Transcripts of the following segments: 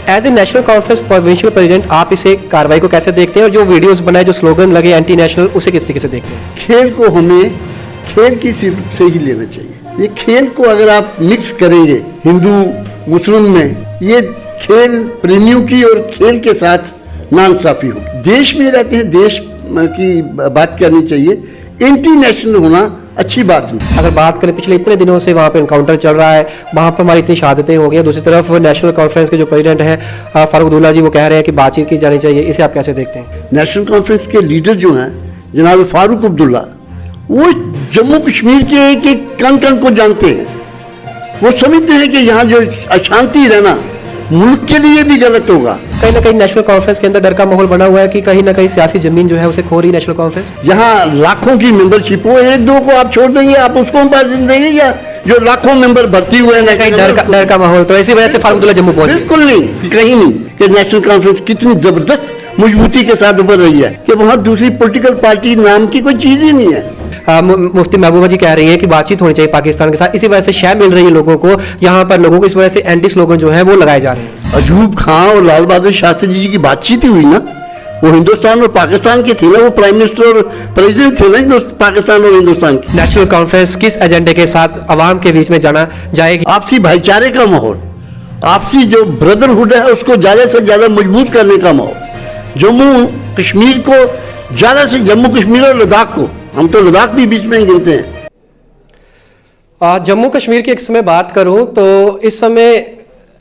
As a National Conference provincial president आप इसे कार्रवाई को कैसे देखते हैं और जो वीडियोस बनाए जो स्लोगन लगे एंटी नेशनल उसे किस तरीके से देखते हैं? खेल को हमें खेल की सिर्फ से ही लेना चाहिए। ये खेल को अगर आप मिक्स करेंगे हिंदू मुस्लिम में, ये खेल प्रेमियों की और खेल के साथ नाइंसाफी होगी। देश में रहते हैं, देश की बात करनी चाहिए, इंटरनेशनल होना अच्छी बात नहीं। अगर बात करें पिछले इतने दिनों से वहाँ पे इनकाउंटर चल रहा है, वहाँ पर हमारी इतनी शहादतें हो गई, दूसरी तरफ नेशनल कॉन्फ्रेंस के जो प्रेसिडेंट हैं फारूक अब्दुल्ला जी वो कह रहे हैं कि बातचीत की जानी चाहिए, इसे आप कैसे देखते हैं? नेशनल कॉन्फ्रेंस के लीडर जो हैं जनाब फारूक अब्दुल्ला, वो जम्मू कश्मीर के एक एक कण कण को जानते हैं। वो समझते हैं कि यहाँ जो अशांति रहना मुल्क के लिए भी गलत होगा। कहीं ना कहीं नेशनल कॉन्फ्रेंस के अंदर डर का माहौल बना हुआ है कि कहीं ना कहीं सियासी जमीन जो है उसे खो रही नेशनल कॉन्फ्रेंस। यहाँ लाखों की मेंबरशिप हो, एक दो को आप छोड़ देंगे, आप उसको इम्पोर्टेंस देंगे, या जो लाखों मेंबर भर्ती हुए हैं कहीं डर का माहौल, तो इसी वजह से फारूक अब्दुल्ला जम्मू पहुंचे। बिल्कुल नहीं, कहीं नहीं कि नेशनल कॉन्फ्रेंस कितनी जबरदस्त मजबूती के साथ उभर रही है कि वहाँ दूसरी पॉलिटिकल पार्टी नाम की कोई चीज ही नहीं है। मुफ्ती महबूबा जी कह रही है कि बातचीत होनी चाहिए पाकिस्तान के साथ, इसी वजह से शय मिल रही है लोगों को, यहाँ पर लोगों को इस वजह से एंटी स्लोगन जो है वो लगाए जा रहे हैं। अयूब खान और लाल बहादुर शास्त्री जी की बातचीत ही हुई ना, वो हिंदुस्तान और पाकिस्तान के थे ना, वो प्राइम मिनिस्टर और प्रेसिडेंट थे ना पाकिस्तान और हिंदुस्तान के। नेशनल कॉन्फ्रेंस किस एजेंडे के साथ अवाम के बीच में जाना जाएगी? आपसी भाईचारे का माहौल, आपसी जो ब्रदरहुड है उसको ज्यादा से ज्यादा मजबूत करने का माहौल, जम्मू कश्मीर को ज्यादा से, जम्मू कश्मीर और लद्दाख को, हम तो लद्दाख भी बीच में गिनते हैं। जम्मू कश्मीर की एक समय बात करूं तो इस समय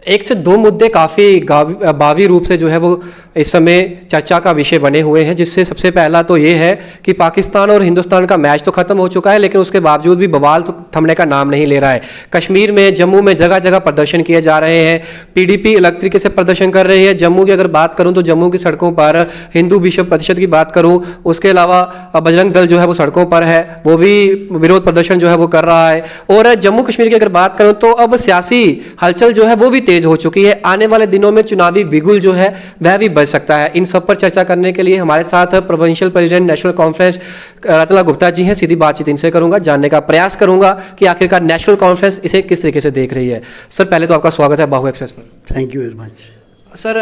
एक से दो मुद्दे काफ़ी बावी रूप से जो है वो इस समय चर्चा का विषय बने हुए हैं, जिससे सबसे पहला तो ये है कि पाकिस्तान और हिंदुस्तान का मैच तो ख़त्म हो चुका है, लेकिन उसके बावजूद भी बवाल तो थमने का नाम नहीं ले रहा है। कश्मीर में, जम्मू में जगह जगह प्रदर्शन किए जा रहे हैं, पीडीपी अलग तरीके से प्रदर्शन कर रही है। जम्मू की अगर बात करूँ तो जम्मू की सड़कों पर हिंदू विश्व प्रतिशत की बात करूँ, उसके अलावा बजरंग दल जो है वो सड़कों पर है, वो भी विरोध प्रदर्शन जो है वो कर रहा है। और जम्मू कश्मीर की अगर बात करूँ तो अब सियासी हलचल जो है वो भी तेज हो चुकी है। आने वाले दिनों में चुनावी बिगुल जो है वह भी बच सकता है। इन सब पर चर्चा करने के लिए हमारे साथ provincial president national conference Ratanlal Gupta ji हैं। सीधी बातचीत इनसे करूंगा, जानने का प्रयास करूंगा कि आखिरकार नेशनल कॉन्फ्रेंस इसे किस तरीके से देख रही है। सर, पहले तो आपका स्वागत है बाहु एक्सप्रेस पर। Thank you very much. Sir,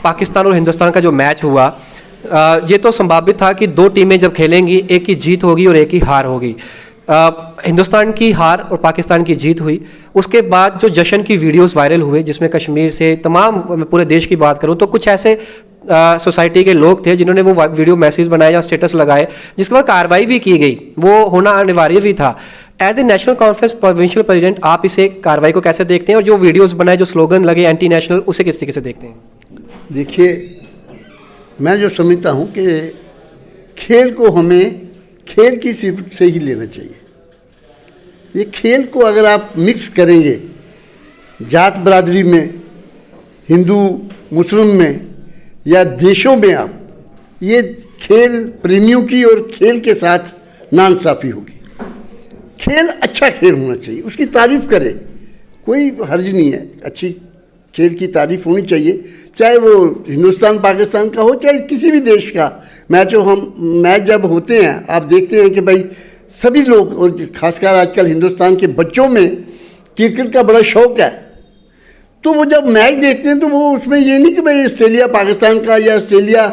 Pakistan और हिंदुस्तान का जो मैच हुआ, ये तो संभावित था कि दो टीमें जब खेलेंगी एक की जीत होगी और एक की हार होगी। हिंदुस्तान की हार और पाकिस्तान की जीत हुई। उसके बाद जो जश्न की वीडियोस वायरल हुए, जिसमें कश्मीर से तमाम, पूरे देश की बात करूं तो कुछ ऐसे सोसाइटी के लोग थे जिन्होंने वो वीडियो मैसेज बनाए या स्टेटस लगाए, जिसके बाद कार्रवाई भी की गई, वो होना अनिवार्य भी था। As a National Conference provincial president आप इसे कार्रवाई को कैसे देखते हैं और जो वीडियोज़ बनाए, जो स्लोगन लगे एंटी नेशनल, उसे किस तरीके से देखते हैं? देखिए, मैं जो समझता हूँ कि खेल को हमें खेल की सिर्फ से ही लेना चाहिए। ये खेल को अगर आप मिक्स करेंगे जात बरादरी में, हिंदू मुस्लिम में या देशों में, आप ये खेल प्रेमियों की और खेल के साथ नाइंसाफी होगी। खेल अच्छा खेल होना चाहिए, उसकी तारीफ करे, कोई हर्ज नहीं है, अच्छी खेल की तारीफ होनी चाहिए, चाहे वो हिंदुस्तान पाकिस्तान का हो, चाहे किसी भी देश का मैच जब होते हैं, आप देखते हैं कि भाई सभी लोग, और खासकर आजकल हिंदुस्तान के बच्चों में क्रिकेट का बड़ा शौक है, तो वो जब मैच देखते हैं तो वो उसमें ये नहीं कि भाई ऑस्ट्रेलिया पाकिस्तान का या ऑस्ट्रेलिया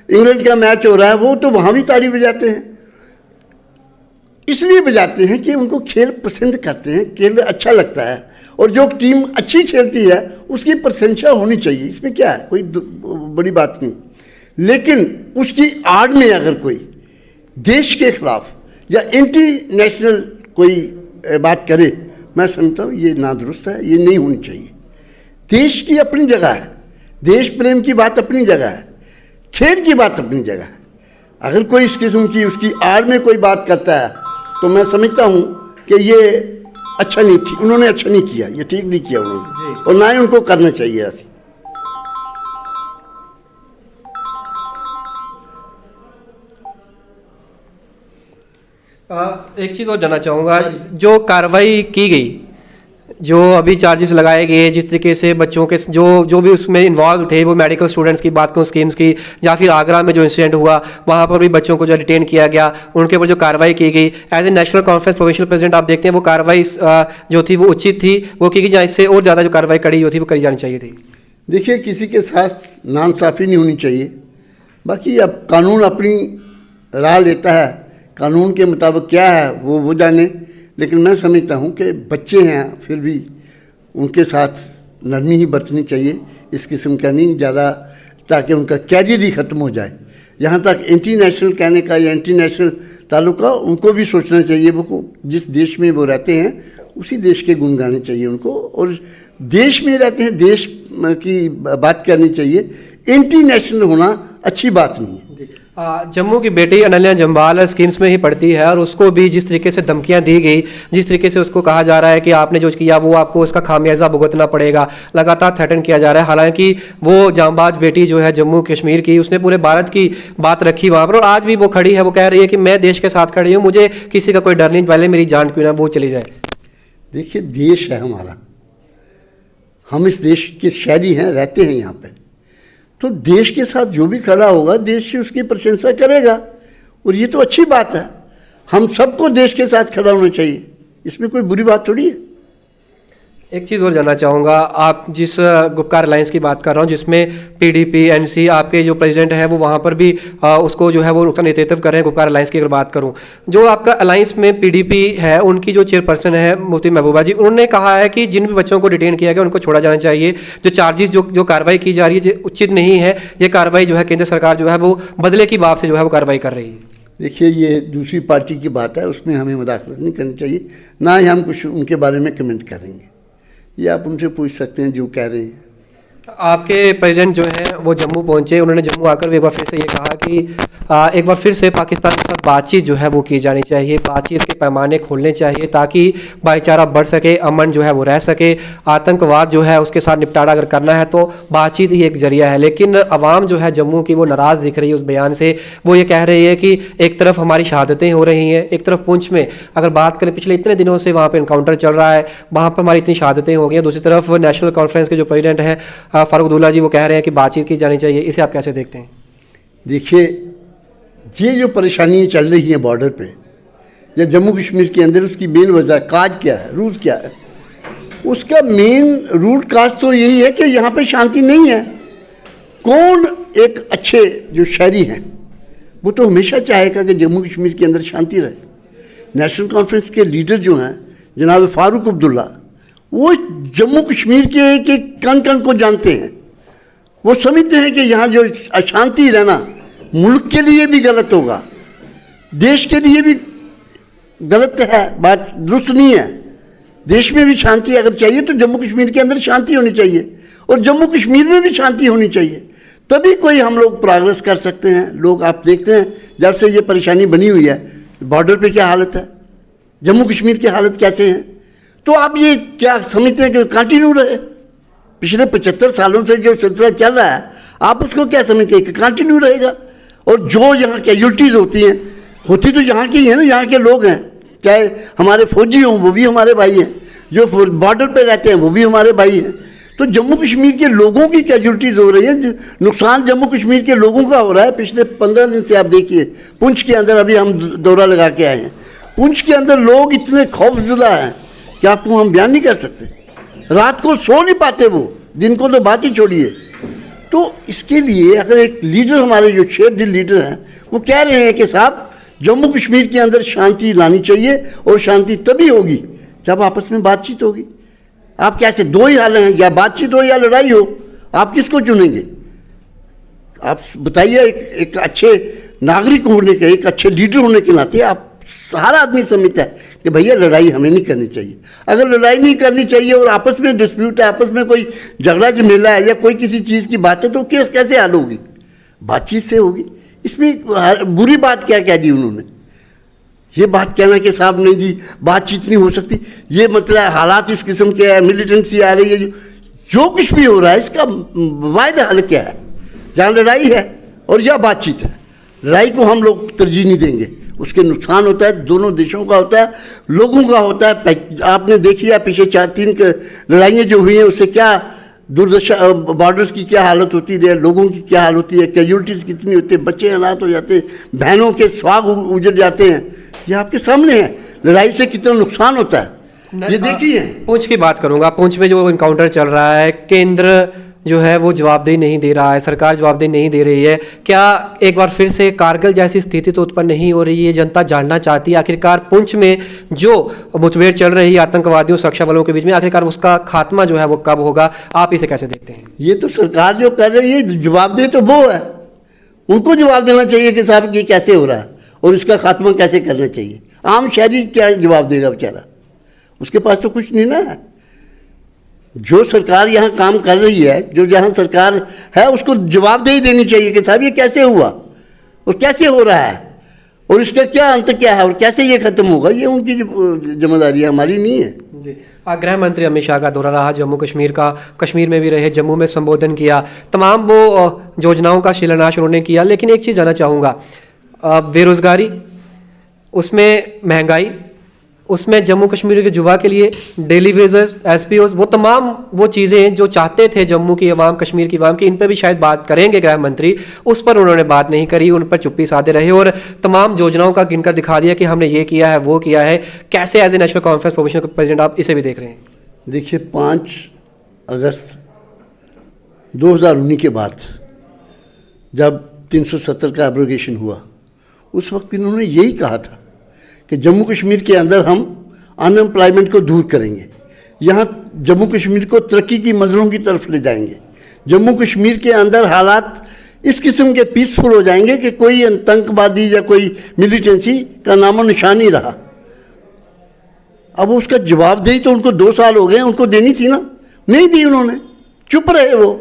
इंग्लैंड का मैच हो रहा है, वो तो वहाँ भी ताली बजाते हैं। इसलिए बजाते हैं कि उनको खेल पसंद करते हैं, खेल अच्छा लगता है, और जो टीम अच्छी खेलती है उसकी प्रशंसा होनी चाहिए, इसमें क्या है, कोई बड़ी बात नहीं। लेकिन उसकी आड़ में अगर कोई देश के खिलाफ या इंटरनेशनल कोई बात करे, मैं समझता हूँ ये नादुरुस्त है, ये नहीं होनी चाहिए। देश की अपनी जगह है, देश प्रेम की बात अपनी जगह है, खेल की बात अपनी जगह है। अगर कोई इस किस्म की उसकी आड़ में कोई बात करता है तो मैं समझता हूँ कि ये अच्छा नहीं, उन्होंने अच्छा नहीं किया, ये ठीक नहीं किया उन्होंने, और ना ही उनको करना चाहिए ऐसे। एक चीज़ और जानना चाहूँगा, जो कार्रवाई की गई, जो अभी चार्जेस लगाए गए, जिस तरीके से बच्चों के जो भी उसमें इन्वॉल्व थे, वो मेडिकल स्टूडेंट्स की बात करूँ, स्कीम्स की, या फिर आगरा में जो इंसिडेंट हुआ वहाँ पर भी बच्चों को जो डिटेन किया गया, उनके ऊपर जो कार्रवाई की गई, as a National Conference provincial president आप देखते हैं वो कार्रवाई जो थी वो उचित थी, वो की गई, या इससे और ज़्यादा जो कार्रवाई कड़ी हुई थी वो करी जानी चाहिए थी? देखिए, किसी के साथ नाइंसाफ़ी नहीं होनी चाहिए। बाकी अब कानून अपनी राह लेता है, कानून के मुताबिक क्या है वो जाने। लेकिन मैं समझता हूँ कि बच्चे हैं, फिर भी उनके साथ नरमी ही बरतनी चाहिए, इस किस्म का नहीं ज़्यादा, ताकि उनका कैरियर ही ख़त्म हो जाए। यहाँ तक इंटरनेशनल कहने का या इंटरनेशनल ताल्लुका, उनको भी सोचना चाहिए। वो जिस देश में वो रहते हैं उसी देश के गुण गाने चाहिए उनको, और देश में रहते हैं देश की बात करनी चाहिए। इंटरनेशनल होना अच्छी बात नहीं है। जम्मू की बेटी अनन्या जम्बाल स्कीम्स में ही पढ़ती है, और उसको भी जिस तरीके से धमकियां दी गई, जिस तरीके से उसको कहा जा रहा है कि आपने जो किया वो आपको उसका खामियाजा भुगतना पड़ेगा, लगातार थ्रेटन किया जा रहा है। हालांकि वो जांबाज बेटी जो है जम्मू कश्मीर की, उसने पूरे भारत की बात रखी वहाँ पर, और आज भी वो खड़ी है। वो कह रही है कि मैं देश के साथ खड़ी हूँ, मुझे किसी का कोई डर नहीं, पहले मेरी जान क्यों ना वो चली जाए। देखिए, देश है हमारा, हम इस देश के शहरी हैं, रहते हैं यहाँ पे, तो देश के साथ जो भी खड़ा होगा देश उसकी प्रशंसा करेगा, और ये तो अच्छी बात है। हम सबको देश के साथ खड़ा होना चाहिए, इसमें कोई बुरी बात थोड़ी है। एक चीज़ और जानना चाहूँगा, आप जिस गुपकार अलायंस की बात कर रहा हूँ, जिसमें पीडीपी एनसी आपके जो प्रेसिडेंट है वो वहाँ पर भी उसको जो है वो उसका नेतृत्व कर रहे हैं, गुपकार अलायंस की अगर बात करूँ, जो आपका अलायंस में पीडीपी है, उनकी जो चेयरपर्सन है मुफ्ती महबूबा जी, उन्होंने कहा है कि जिन भी बच्चों को डिटेन किया गया उनको छोड़ा जाना चाहिए। जो चार्जेस जो कार्रवाई की जा रही है उचित नहीं है, ये कार्रवाई जो है केंद्र सरकार जो है वो बदले की बात से जो है वो कार्रवाई कर रही है। देखिए, ये दूसरी पार्टी की बात है, उसमें हमें मुदाखलत नहीं करनी चाहिए, ना ही हम कुछ उनके बारे में कमेंट करेंगे। ये आप उनसे पूछ सकते हैं जो कह रहे हैं। आपके प्रेसिडेंट जो हैं वो जम्मू पहुंचे, उन्होंने जम्मू आकर भी एक बार फिर से ये कहा कि एक बार फिर से पाकिस्तान के साथ बातचीत जो है वो की जानी चाहिए, बातचीत के पैमाने खोलने चाहिए ताकि भाईचारा बढ़ सके, अमन जो है वो रह सके। आतंकवाद जो है उसके साथ निपटारा अगर करना है तो बातचीत ही एक जरिया है। लेकिन अवाम जो है जम्मू की वो नाराज़ दिख रही है उस बयान से। वो ये कह रही है कि एक तरफ हमारी शहादतें हो रही हैं, एक तरफ पुंछ में अगर बात करें पिछले इतने दिनों से वहाँ पर इनकाउंटर चल रहा है, वहाँ पर हमारी इतनी शहादतें हो गई हैं, दूसरी तरफ नेशनल कॉन्फ्रेंस के जो प्रेसिडेंट हैं फारूक अब्दुल्ला जी वो कह रहे हैं कि बातचीत की जानी चाहिए। इसे आप कैसे देखते हैं? देखिए, ये जो परेशानियाँ चल रही हैं बॉर्डर पे या जम्मू कश्मीर के अंदर, उसकी मेन वजह काज क्या है, रूट क्या है? उसका मेन रूट काज तो यही है कि यहाँ पे शांति नहीं है। कौन एक अच्छे जो शहरी हैं वो तो हमेशा चाहेगा कि जम्मू कश्मीर के अंदर शांति रहे। नेशनल कॉन्फ्रेंस के लीडर जो हैं जनाब फारूक अब्दुल्ला, वो जम्मू कश्मीर के कण कण को जानते हैं। वो समझते हैं कि यहाँ जो अशांति रहना मुल्क के लिए भी गलत होगा, देश के लिए भी गलत है, बात दुरुस्त नहीं है। देश में भी शांति अगर चाहिए तो जम्मू कश्मीर के अंदर शांति होनी चाहिए, और जम्मू कश्मीर में भी शांति होनी चाहिए, तभी कोई हम लोग प्रोग्रेस कर सकते हैं। लोग आप देखते हैं जब से ये परेशानी बनी हुई है, बॉर्डर पे क्या हालत है, जम्मू कश्मीर की हालत कैसे है। तो आप ये क्या समझते हैं कि कंटिन्यू रहे? पिछले 75 सालों से जो सिलसिला चल रहा है, आप उसको क्या समझते हैं कि कंटिन्यू रहेगा? और जो यहाँ कैजुअल्टीज़ होती तो यहाँ की है ना, यहाँ के लोग हैं, चाहे हमारे फौजी हों वो भी हमारे भाई हैं, जो बॉर्डर पे रहते हैं वो भी हमारे भाई हैं। तो जम्मू कश्मीर के लोगों की कैजुअल्टीज़ हो रही है, नुकसान जम्मू कश्मीर के लोगों का हो रहा है। पिछले 15 दिन से आप देखिए, पुंछ के अंदर अभी हम दौरा लगा के आए हैं, पुंछ के अंदर लोग इतने खौफजदा हैं कि आपको हम बयान नहीं कर सकते। रात को सो नहीं पाते वो, दिन को तो बात ही छोड़िए। तो इसके लिए अगर एक लीडर, हमारे जो शेर दिल लीडर हैं, वो कह रहे हैं कि साहब जम्मू कश्मीर के अंदर शांति लानी चाहिए, और शांति तभी होगी जब आपस में बातचीत होगी। आप कैसे, दो ही हाल हैं, या बातचीत हो या लड़ाई हो, आप किसको चुनेंगे? आप बताइए। एक अच्छे नागरिक होने के, एक अच्छे लीडर होने के नाते आप, हर आदमी समझता है कि भैया लड़ाई हमें नहीं करनी चाहिए। अगर लड़ाई नहीं करनी चाहिए और आपस में डिस्प्यूट है, आपस में कोई झगड़ा झमेला है या कोई किसी चीज़ की बात है, तो केस कैसे हल होगी? बातचीत से होगी। इसमें बुरी बात क्या कह दी उन्होंने? ये बात कहना कि साहब नहीं जी बातचीत नहीं हो सकती, ये मतलब हालात इस किस्म के है, मिलिटेंसी आ रही है, जो कुछ भी हो रहा है इसका वायद हल क्या है? जहाँ लड़ाई है और या बातचीत है, लड़ाई को हम लोग तरजीह नहीं देंगे। उसके नुकसान होता है, दोनों देशों का होता है, लोगों का होता है। आपने देखी है पिछले 4-3 लड़ाइयाँ जो हुई हैं, उससे क्या दुर्दशा, बॉर्डर्स की क्या हालत होती है, लोगों की क्या हालत होती है, कैजुअल्टीज़ कितनी होती है, बच्चे अनाथ हो जाते हैं, बहनों के स्वाग उजड़ जाते हैं। ये आपके सामने है, लड़ाई से कितना नुकसान होता है, ये देखिए। पुंछ की बात करूंगा, पुंछ में जो इनकाउंटर चल रहा है, केंद्र जो है वो जवाबदेही नहीं दे रहा है, सरकार जवाबदेही नहीं दे रही है। क्या एक बार फिर से कारगिल जैसी स्थिति तो उत्पन्न नहीं हो रही है? जनता जानना चाहती है आखिरकार पुंछ में जो मुठभेड़ चल रही है आतंकवादियों सुरक्षा बलों के बीच में, आखिरकार उसका खात्मा जो है वो कब होगा? आप इसे कैसे देखते हैं? ये तो सरकार जो कर रही है, जवाबदेही तो वो है, उनको जवाब देना चाहिए कि साहब ये कैसे हो रहा है और इसका खात्मा कैसे करना चाहिए। आम शहरी क्या जवाब देगा बेचारा? उसके पास तो कुछ नहीं ना है। जो सरकार यहाँ काम कर रही है, जो जहाँ सरकार है, उसको जवाबदेही देनी चाहिए कि साहब ये कैसे हुआ और कैसे हो रहा है और इसका क्या अंत क्या है और कैसे ये खत्म होगा। ये उनकी जिम्मेदारी है, हमारी नहीं है। जी, गृह मंत्री अमित शाह का दौरा रहा जम्मू कश्मीर का, कश्मीर में भी रहे, जम्मू में संबोधन किया, तमाम वो योजनाओं का शिलान्यास उन्होंने किया। लेकिन एक चीज़ जानना चाहूँगा, बेरोजगारी, उसमें महंगाई, उसमें जम्मू कश्मीर के युवा के लिए डेली वेजेस, एसपीओज, वो तमाम वो चीज़ें जो चाहते थे जम्मू की आवाम, कश्मीर की आवाम की, इन पर भी शायद बात करेंगे गृह मंत्री। उस पर उन्होंने बात नहीं करी, उन पर चुप्पी साधे रहे और तमाम योजनाओं का गिनकर दिखा दिया कि हमने ये किया है, वो किया है। कैसे as a National Conference provisional president आप इसे भी देख रहे हैं? देखिए, 5 अगस्त 2019 के बाद जब 370 का एब्रोगेशन हुआ, उस वक्त इन्होंने यही कहा था कि जम्मू कश्मीर के अंदर हम अनएम्प्लॉयमेंट को दूर करेंगे, यहाँ जम्मू कश्मीर को तरक्की की मंजिलों की तरफ ले जाएंगे, जम्मू कश्मीर के अंदर हालात इस किस्म के पीसफुल हो जाएंगे कि कोई आतंकवादी या कोई मिलिटेंसी का नामो निशान नहीं रहा। अब उसका जवाबदेही तो उनको 2 साल हो गए, उनको देनी थी ना, नहीं दी उन्होंने, चुप रहे वो।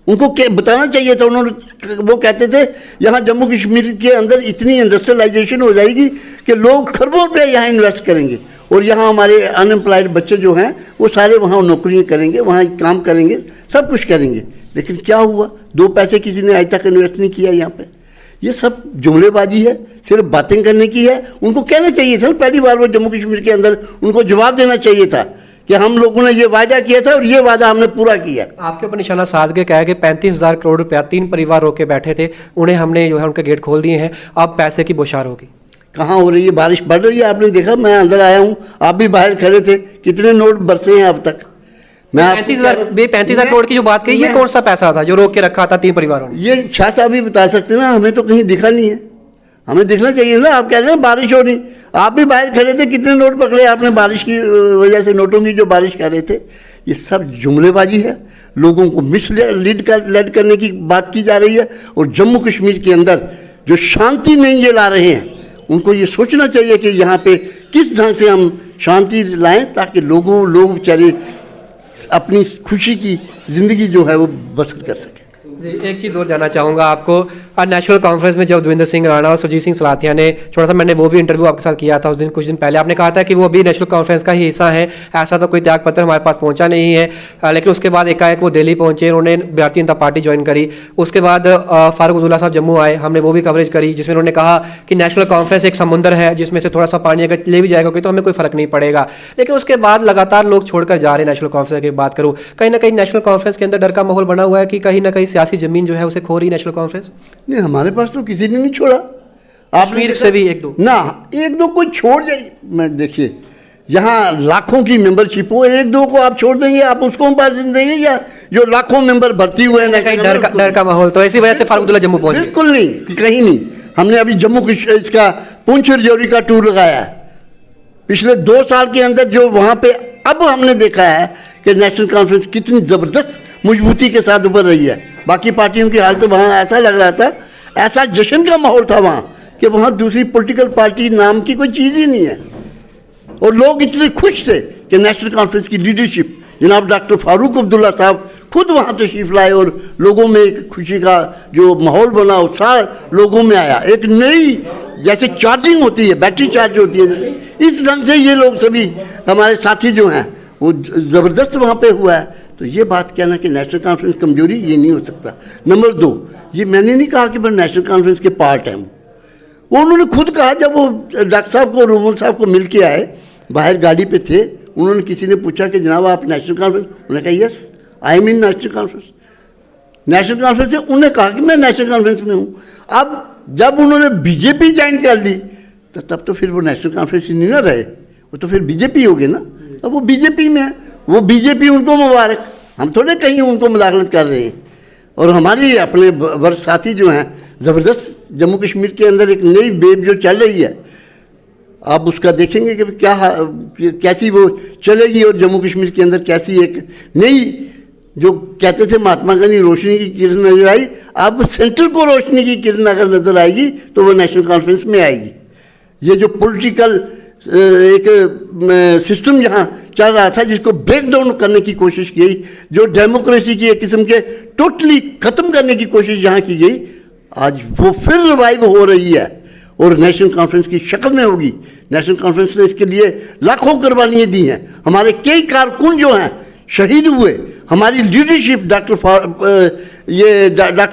उनको क्या बताना चाहिए था? उन्होंने, वो कहते थे यहाँ जम्मू कश्मीर के अंदर इतनी इंडस्ट्रियलाइजेशन हो जाएगी कि लोग खरबों रुपये यहाँ इन्वेस्ट करेंगे और यहाँ हमारे अनएम्प्लॉयड बच्चे जो हैं वो सारे वहाँ नौकरियाँ करेंगे, वहाँ काम करेंगे, सब कुछ करेंगे। लेकिन क्या हुआ? 2 पैसे किसी ने आज तक इन्वेस्ट नहीं किया यहाँ पे। ये सब जुमलेबाजी है, सिर्फ बातें करने की है। उनको कहना चाहिए था पहली बार वो जम्मू कश्मीर के अंदर, उनको जवाब देना चाहिए था कि हम लोगों ने ये वादा किया था और ये वादा हमने पूरा किया। आपके ऊपर निशाना साध के कहा कि 35,000 करोड़ रुपया 3 परिवार रोके बैठे थे, उन्हें हमने जो है उनके गेट खोल दिए हैं, अब पैसे की बौछार होगी। कहाँ हो रही है? बारिश बढ़ रही है, आपने देखा, मैं अंदर आया हूँ, आप भी बाहर खड़े थे, कितने नोट बरसे हैं अब तक। मैं 35,000 करोड़ की जो बात कही, ये कौन सा पैसा था जो रोक के रखा था 3 परिवारों ने? ये शाह साहब भी बता सकते ना, हमें तो कहीं दिखा नहीं है, हमें दिखना चाहिए ना। आप कह रहे हैं बारिश हो रही, आप भी बाहर खड़े थे, कितने नोट पकड़े आपने बारिश की वजह से, नोटों की जो बारिश कर रहे थे। ये सब जुमलेबाजी है, लोगों को मिसलीड करने की बात की जा रही है। और जम्मू कश्मीर के अंदर जो शांति नहीं ये ला रहे हैं, उनको ये सोचना चाहिए कि यहाँ पे किस ढंग से हम शांति लाएं ताकि लोग बेचारे अपनी खुशी की ज़िंदगी जो है वो बसर कर सकें। जी, एक चीज़ और जानना चाहूँगा आपको, आज नेशनल कॉन्फ्रेंस में जब देवेंद्र सिंह राणा और सुरजीत सिंह सलाथिया ने छोड़ा था, मैंने वो भी इंटरव्यू आपके साथ किया था उस दिन, कुछ दिन पहले, आपने कहा था कि वो अभी नेशनल कॉन्फ्रेंस का ही हिस्सा है, ऐसा तो कोई त्याग पत्र हमारे पास पहुंचा नहीं है। लेकिन उसके बाद एकाएक वो दिल्ली पहुंचे, उन्होंने भारतीय जनता पार्टी ज्वाइन करी। उसके बाद फारूक अब्दुल्ला साहब जम्मू आए, हमने वो भी कवरेज करी, जिसमें उन्होंने कहा कि नेशनल कॉन्फ्रेंस एक समुंदर है जिसमें से थोड़ा सा पानी अगर ले भी जाएगा तो हमें कोई फर्क नहीं पड़ेगा। लेकिन उसके बाद लगातार लोग छोड़कर जा रहे हैं नेशनल कॉन्फ्रेंस की बात करूँ, कहीं ना कहीं नेशनल कॉन्फ्रेंस के अंदर डर का माहौल बना हुआ है कि कहीं ना कहीं सियासी जमीन जो है उसे खो रही नेशनल कॉन्फ्रेंस। नहीं, हमारे पास तो किसी ने नहीं छोड़ा। कश्मीर से भी 1-2 ना, 1-2 कोई छोड़ जाए। मैं देखिए, यहाँ लाखों की मेंबरशिप हो, 1-2 को आप छोड़ देंगे, आप उसको पार्टी देंगे, या जो लाखों मेंबर भर्ती हुए हैं कहीं डर का माहौल, तो इसी वजह से फारूक अब्दुल्ला जम्मू पहुंचे? बिल्कुल नहीं, कहीं नहीं। हमने अभी जम्मू इसका पुंछ रजौरी का टूर लगाया है पिछले 2 साल के अंदर, जो वहाँ पे अब हमने देखा है कि नेशनल कॉन्फ्रेंस कितनी ज़बरदस्त मजबूती के साथ उभर रही है। बाकी पार्टियों की हालत वहाँ ऐसा लग रहा था, ऐसा जश्न का माहौल था वहाँ कि वहाँ दूसरी पॉलिटिकल पार्टी नाम की कोई चीज़ ही नहीं है। और लोग इतने खुश थे कि नेशनल कॉन्फ्रेंस की लीडरशिप जनाब डॉक्टर फारूक अब्दुल्ला साहब खुद वहाँ तशरीफ लाए और लोगों में एक खुशी का जो माहौल बना, उत्साह लोगों में आया। एक नई जैसे चार्जिंग होती है, बैटरी चार्ज होती है, जैसे इस ढंग से ये लोग सभी हमारे साथी जो हैं वो ज़बरदस्त वहाँ पे हुआ है। तो ये बात कहना कि नेशनल कॉन्फ्रेंस कमजोरी, ये नहीं हो सकता। नंबर 2, ये मैंने नहीं कहा कि नेशनल कॉन्फ्रेंस के पार्ट हैं वो उन्होंने खुद कहा, जब वो डॉक्टर साहब को, रूमल साहब को मिल के आए, बाहर गाड़ी पे थे, उन्होंने किसी ने पूछा कि जनाब आप नेशनल कॉन्फ्रेंस, उन्होंने कहा yes I am in national conference. National conference से उन्होंने कहा कि मैं नेशनल कॉन्फ्रेंस में हूँ। अब जब उन्होंने बीजेपी ज्वाइन कर ली तो तब तो फिर वो नेशनल कॉन्फ्रेंस नहीं ना रहे, वो तो फिर बीजेपी हो गए ना। अब वो बीजेपी में है, वो बीजेपी उनको मुबारक, हम थोड़े कहीं उनको मुदाखलत कर रहे हैं। और हमारी अपने वर्ग साथी जो हैं, ज़बरदस्त जम्मू कश्मीर के अंदर एक नई वेव जो चल रही है, आप उसका देखेंगे कि कैसी वो चलेगी और जम्मू कश्मीर के अंदर कैसी एक नई, जो कहते थे महात्मा गांधी रोशनी की किरण नजर आई, अब सेंटर को रोशनी की किरण अगर नजर आएगी तो वो नेशनल कॉन्फ्रेंस में आएगी। ये जो पॉलिटिकल एक सिस्टम यहाँ चल रहा था जिसको ब्रेक डाउन करने की कोशिश की गई, जो डेमोक्रेसी की एक किस्म के टोटली ख़त्म करने की कोशिश यहाँ की गई, आज वो फिर रिवाइव हो रही है और नेशनल कॉन्फ्रेंस की शक्ल में होगी। नेशनल कॉन्फ्रेंस ने इसके लिए लाखों कुर्बानियाँ दी हैं। हमारे कई कारकुन जो हैं शहीद हुए। हमारी लीडरशिप डॉक्टर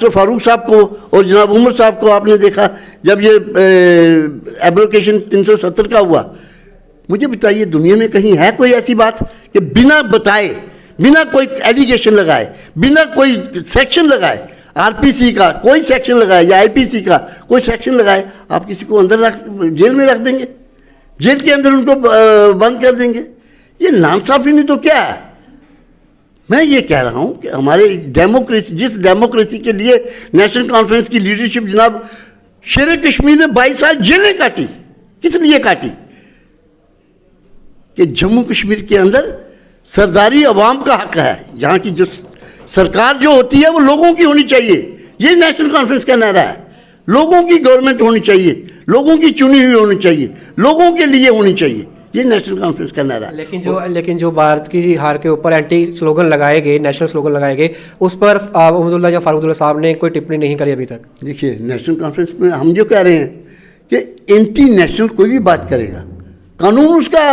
फारूक साहब को और जनाब उमर साहब को आपने देखा जब ये एब्रोकेशन 370 का हुआ। मुझे बताइए, दुनिया में कहीं है कोई ऐसी बात कि बिना बताए, बिना कोई एलिगेशन लगाए, बिना कोई सेक्शन लगाए, आरपीसी का कोई सेक्शन लगाए या आईपीसी का कोई सेक्शन लगाए, आप किसी को अंदर जेल में रख देंगे, जेल के अंदर उनको बंद कर देंगे? ये नाइंसाफी नहीं तो क्या है? मैं ये कह रहा हूं कि हमारे डेमोक्रेसी, जिस डेमोक्रेसी के लिए नेशनल कॉन्फ्रेंस की लीडरशिप जनाब शेर कश्मीर ने 22 साल जेलें काटी, किस लिए काटी? कि जम्मू कश्मीर के अंदर सरदारी अवाम का हक है। यहाँ की जो सरकार जो होती है वो लोगों की होनी चाहिए। ये नेशनल कॉन्फ्रेंस का नारा है। लोगों की गवर्नमेंट होनी चाहिए, लोगों की चुनी हुई होनी चाहिए, लोगों के लिए होनी चाहिए। ये नेशनल कॉन्फ्रेंस का नारा है। लेकिन जो भारत की हार के ऊपर एंटी स्लोगन लगाए गए, नेशनल स्लोगन लगाए गए, उस पर अहमदुल्ला या फारूक साहब ने कोई टिप्पणी नहीं करी अभी तक। देखिए, नेशनल कॉन्फ्रेंस में हम जो कह रहे हैं कि एंटी नेशनल कोई भी बात करेगा, कानून उसका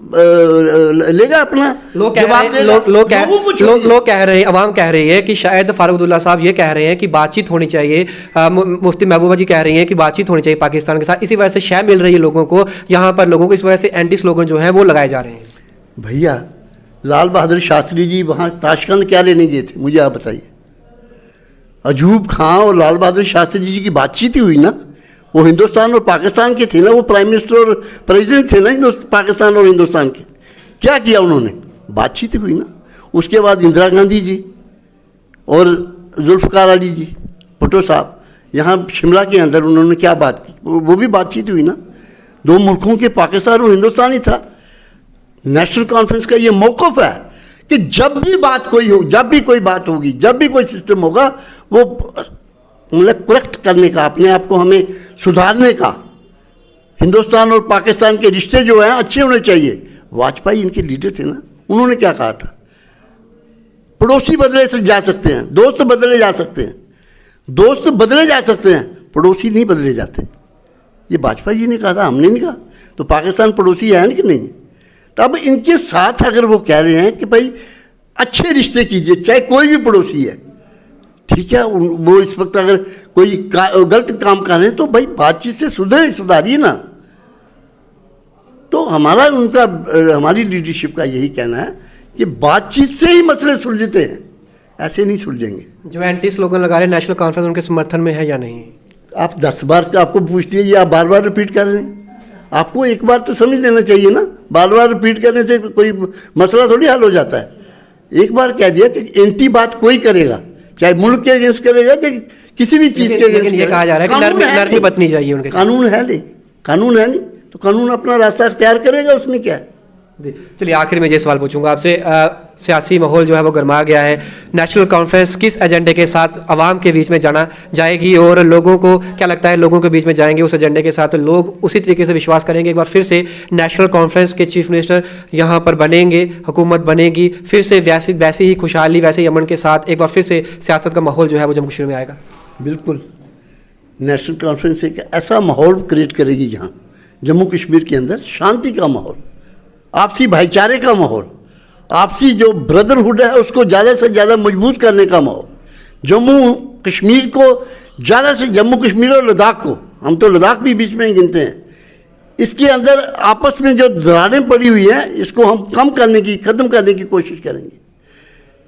लेगा अपना जवाब देगा। लोग कह रहे हैं, अवाम कह रही है कि शायद फारूक साहब ये कह रहे हैं कि बातचीत होनी चाहिए। मुफ्ती महबूबा जी कह रही हैं कि बातचीत होनी चाहिए पाकिस्तान के साथ। इसी वजह से शय मिल रही है लोगों को, यहाँ पर लोगों को इस वजह से एंटी स्लोगन जो है वो लगाए जा रहे हैं। भैया, लाल बहादुर शास्त्री जी वहाँ ताशकंद क्या लेने गए थे, मुझे आप बताइए? अयूब खां और लाल बहादुर शास्त्री जी की बातचीत ही हुई ना। वो हिंदुस्तान और पाकिस्तान के थे ना, वो प्राइम मिनिस्टर और प्रेसिडेंट थे ना पाकिस्तान और हिंदुस्तान के। क्या किया उन्होंने? बातचीत ही हुई ना। उसके बाद इंदिरा गांधी जी और जुल्फ़िकार अली जी भुट्टो साहब यहाँ शिमला के अंदर उन्होंने क्या बात की, वो भी बातचीत हुई ना। दो मुल्कों के पाकिस्तान और हिंदुस्तान ही था। नेशनल कॉन्फ्रेंस का ये मौक़िफ़ है कि जब भी बात कोई हो, जब भी कोई बात होगी, जब भी कोई सिस्टम होगा, वो मतलब करेक्ट करने का, अपने आप को हमें सुधारने का। हिंदुस्तान और पाकिस्तान के रिश्ते जो हैं अच्छे होने चाहिए। वाजपेयी इनके लीडर थे ना, उन्होंने क्या कहा था? पड़ोसी बदले से जा सकते हैं, दोस्त बदले जा सकते हैं, दोस्त बदले जा सकते हैं, पड़ोसी नहीं बदले जाते। ये वाजपेयी जी ने कहा था, हमने नहीं कहा। तो पाकिस्तान पड़ोसी है ना कि नहीं? तो अब इनके साथ अगर वो कह रहे हैं कि भाई अच्छे रिश्ते कीजिए, चाहे कोई भी पड़ोसी है, ठीक है। वो इस वक्त अगर कोई गलत काम कर रहे हैं तो भाई बातचीत से सुधारिए ना। तो हमारी लीडरशिप का यही कहना है कि बातचीत से ही मसले सुलझते हैं, ऐसे नहीं सुलझेंगे। जो एंटी स्लोगन लगा रहे नेशनल कॉन्फ्रेंस, उनके समर्थन में है या नहीं? आप 10 बार आपको पूछ दिए, आप बार बार रिपीट कर रहे हैं। आपको एक बार तो समझ लेना चाहिए ना। बार बार रिपीट करने से कोई मसला थोड़ी हल हो जाता है। एक बार कह दिया कि एंटी बात कोई करेगा, चाहे मुल्क के अगेंस्ट करेगा, चाहे किसी भी चीज़ के अगेंस्ट। ये कहा जा रहा है कि नरमी बरतनी चाहिए उनके। कानून है नहीं तो कानून अपना रास्ता अख्तियार करेगा, उसमें क्या है। जी, चलिए आखिर में ये सवाल पूछूंगा आपसे। सियासी माहौल जो है वो गर्मा गया है। नेशनल कॉन्फ्रेंस किस एजेंडे के साथ आवाम के बीच में जाएगी और लोगों को क्या लगता है, लोगों के बीच में जाएंगे उस एजेंडे के साथ, लोग उसी तरीके से विश्वास करेंगे एक बार फिर से नेशनल कॉन्फ्रेंस के चीफ मिनिस्टर यहाँ पर बनेंगे, हुकूमत बनेगी, फिर से वैसी ही खुशहाली, वैसे ही अमन के साथ एक बार फिर से सियासत का माहौल जो है वो जम्मू कश्मीर में आएगा? बिल्कुल, नेशनल कॉन्फ्रेंस एक ऐसा माहौल क्रिएट करेगी जहाँ जम्मू कश्मीर के अंदर शांति का माहौल, आपसी भाईचारे का माहौल, आपसी जो ब्रदरहुड है उसको ज़्यादा से ज़्यादा मजबूत करने का माहौल। जम्मू कश्मीर को ज़्यादा से, जम्मू कश्मीर और लद्दाख को, हम तो लद्दाख भी बीच में गिनते हैं, इसके अंदर आपस में जो दरारें पड़ी हुई हैं इसको हम ख़त्म करने की कोशिश करेंगे।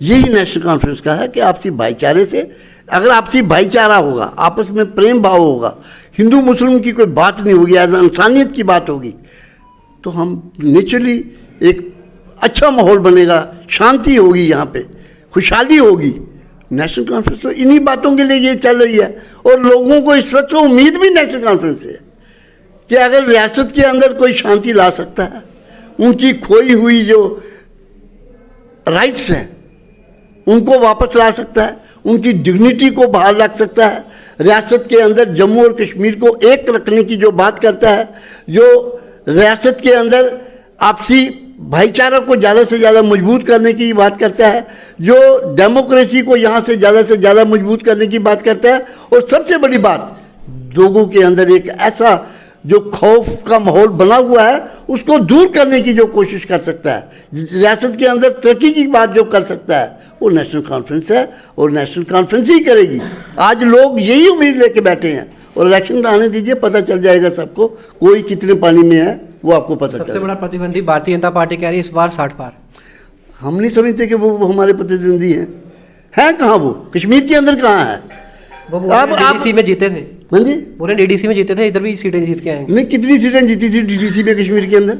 यही नेशनल कॉन्फ्रेंस का है कि आपसी भाईचारे से, अगर आपसी भाईचारा होगा, आपस में प्रेम भाव होगा, हिंदू मुस्लिम की कोई बात नहीं होगी, एज इंसानियत की बात होगी, तो हम नेचुरली एक अच्छा माहौल बनेगा, शांति होगी यहाँ पे। खुशहाली होगी। नेशनल कॉन्फ्रेंस तो इन्हीं बातों के लिए ये चल रही है, और लोगों को इस वक्त तो उम्मीद भी नेशनल कॉन्फ्रेंस से है कि अगर रियासत के अंदर कोई शांति ला सकता है, उनकी खोई हुई जो राइट्स हैं उनको वापस ला सकता है, उनकी डिग्निटी को बहाल रख सकता है, रियासत के अंदर जम्मू और कश्मीर को एक रखने की जो बात करता है, जो रियासत के अंदर आपसी भाईचारा को ज़्यादा से ज़्यादा मजबूत करने की बात करता है, जो डेमोक्रेसी को यहाँ से ज़्यादा मजबूत करने की बात करता है, और सबसे बड़ी बात, लोगों के अंदर एक ऐसा जो खौफ का माहौल बना हुआ है उसको दूर करने की जो कोशिश कर सकता है, रियासत के अंदर तरक्की की बात जो कर सकता है, वो नेशनल कॉन्फ्रेंस है, और नेशनल कॉन्फ्रेंस ही करेगी। आज लोग यही उम्मीद लेके बैठे हैं, और इलेक्शन आने दीजिए, पता चल जाएगा सबको, कोई कितने पानी में है वो आपको पता चलेगा। सबसे बड़ा प्रतिद्वंदी भारतीय जनता पार्टी कह रही है इस बार 60 पार। हम नहीं समझते कि वो हमारे प्रतिद्वंदी हैं कहाँ, वो कश्मीर के अंदर कहाँ है? वो डीडीसी में जीते थे। हाँ जी, पूरे डीडीसी में जीते थे, इधर भी सीटें जीत के आएंगे। नहीं, कितनी सीटें जीती थी डीडीसी में कश्मीर के अंदर?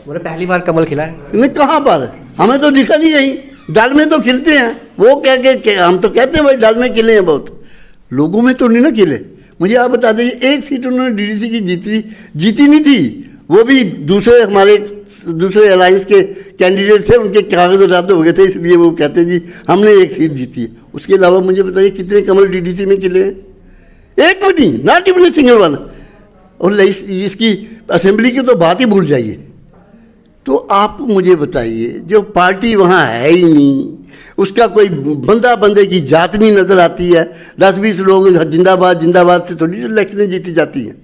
बोले पहली बार कमल खिला है। नहीं, कहाँ पर? हमें तो दिखा नहीं कहीं। डल में तो खिलते हैं, वो कह के हम तो कहते हैं भाई डल में खिले हैं बहुत, लोगों में तो नहीं ना खिले। मुझे आप बता दीजिए, एक सीट उन्होंने डीडीसी की जीती नहीं थी, वो भी दूसरे अलायंस के कैंडिडेट थे, उनके कागज रद्द हो गए थे, इसलिए वो कहते जी हमने एक सीट जीती है। उसके अलावा मुझे बताइए कितने कमल डीडीसी में खिले हैं? एक भी नहीं, not even a single one. और इसकी असेंबली की तो बात ही भूल जाइए। तो आप मुझे बताइए, जो पार्टी वहाँ है ही नहीं, उसका कोई बंदा बंदे की जात नहीं नजर आती है, 10-20 लोग जिंदाबाद जिंदाबाद से थोड़ी इलेक्शनें जीती जाती हैं।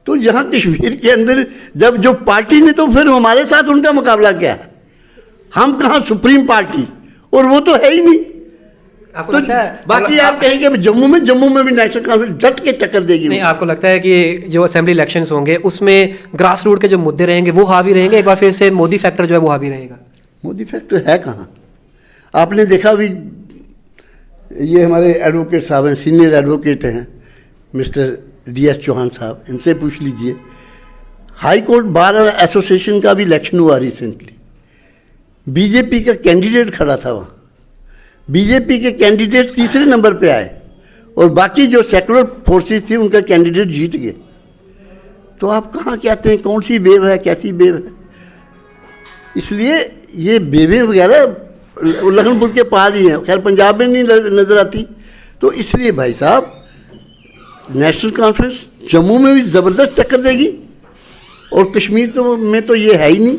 तो यहाँ कश्मीर के अंदर जब जो पार्टी ने, तो फिर हमारे साथ उनका मुकाबला क्या है? हम कहाँ सुप्रीम पार्टी, और वो तो है ही नहीं। तो बाकी आप कहेंगे जम्मू में भी नेशनल कॉन्फ्रेंस डट के टक्कर देगी। नहीं, आपको लगता है कि जो असेंबली इलेक्शंस होंगे उसमें ग्रास रूट के जो मुद्दे रहेंगे वो हावी रहेंगे, एक बार फिर से मोदी फैक्टर जो है वो हावी रहेगा? मोदी फैक्टर है कहाँ? आपने देखा भी, ये हमारे एडवोकेट साहब हैं, सीनियर एडवोकेट हैं मिस्टर DS चौहान साहब, इनसे पूछ लीजिए। हाई कोर्ट बार एसोसिएशन का भी इलेक्शन हुआ रिसेंटली, बीजेपी का कैंडिडेट खड़ा था वहाँ, बीजेपी के कैंडिडेट तीसरे नंबर पे आए, और बाकी जो सेकुलर फोर्सेस थी उनका कैंडिडेट जीत गए। तो आप कहाँ कहते हैं कौन सी वेव है, कैसी वेव है? इसलिए ये वेवें वगैरह लखनपुर के पार ही हैं, खैर पंजाब में नहीं नज़र आती। तो इसलिए भाई साहब, नेशनल कॉन्फ्रेंस जम्मू में भी ज़बरदस्त टक्कर देगी, और कश्मीर में तो ये है ही नहीं,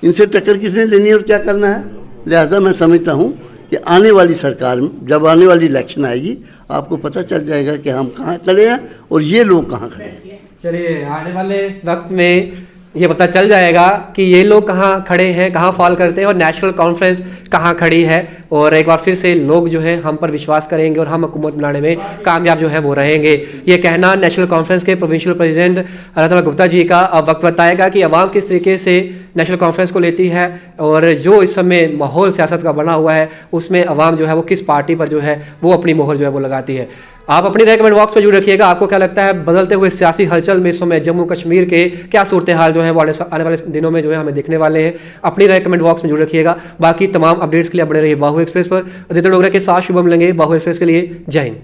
इनसे टक्कर किसने लेनी है और क्या करना है। लिहाजा मैं समझता हूँ कि आने वाली सरकार में, जब आने वाली इलेक्शन आएगी, आपको पता चल जाएगा कि हम कहाँ खड़े हैं और ये लोग कहाँ खड़े हैं। चलिए, आने वाले वक्त में ये पता चल जाएगा कि ये लोग कहाँ खड़े हैं, कहाँ फॉल करते हैं, और नेशनल कॉन्फ्रेंस कहाँ खड़ी है। और एक बार फिर से लोग जो है हम पर विश्वास करेंगे और हम हुकूमत बनाने में कामयाब जो है वो रहेंगे। ये कहना नेशनल कॉन्फ्रेंस के प्रोविंशियल प्रेसिडेंट अरतला गुप्ता जी का अब वक्त बताएगा कि अवाम किस तरीके से नेशनल कॉन्फ्रेंस को लेती है, और जो इस समय माहौल सियासत का बना हुआ है उसमें अवाम जो है वो किस पार्टी पर जो है वो अपनी मोहर जो है वो लगाती है। आप अपनी राय कमेंट बॉक्स में जरूर रखिएगा। आपको क्या लगता है, बदलते हुए सियासी हलचल में इस समय जम्मू कश्मीर के क्या सूरत हाल जो है वो आने वाले दिनों में जो है हमें देखने वाले हैं? अपनी राय कमेंट बॉक्स में जरूर रखिएगा। बाकी तमाम अपडेट्स के लिए बने रहिए बाहु एक्सप्रेस पर। आदित्य डोगरा के साथ शुभम लेंगे बाहु एक्सप्रेस के लिए। जय हिंद।